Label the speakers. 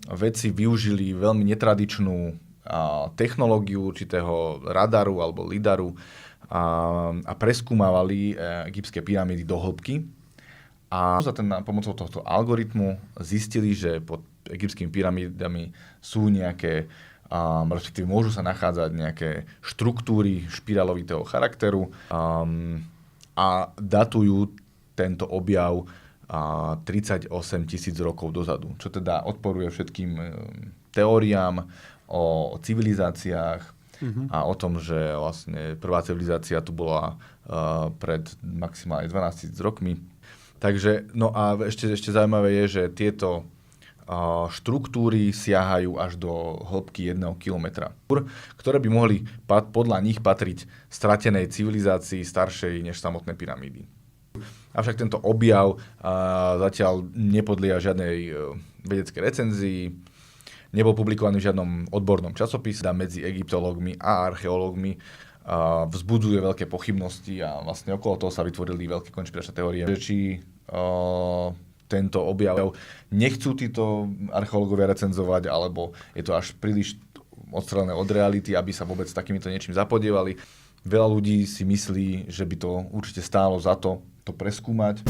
Speaker 1: Vedci využili veľmi netradičnú technológiu určitého radaru alebo lidaru a preskúmavali egyptské pyramídy do hĺbky. A pomocou tohto algoritmu zistili, že pod egyptskými pyramídami sú nejaké, respektíve môžu sa nachádzať nejaké štruktúry špirálovitého charakteru a datujú tento objav 38 000 rokov dozadu, čo teda odporuje všetkým teóriám o civilizáciách a o tom, že vlastne prvá civilizácia tu bola pred maximálne 12 000 rokmi. Takže, no a ešte zaujímavé je, že tieto štruktúry siahajú až do hĺbky 1 kilometra, ktoré by mohli podľa nich patriť stratenej civilizácii staršej než samotné pyramídy. Avšak tento objav zatiaľ nepodlieha žiadnej vedeckej recenzii, nebol publikovaný v žiadnom odbornom časopise, medzi egyptológmi a archeológmi vzbudzuje veľké pochybnosti a vlastne okolo toho sa vytvorili veľké konšpiračné teórie, či tento objav nechcú títo archeológovia recenzovať, alebo je to až príliš odstrelené od reality, aby sa vôbec takýmito niečím zapodievali. Veľa ľudí si myslí, že by to určite stálo za to preskúmať.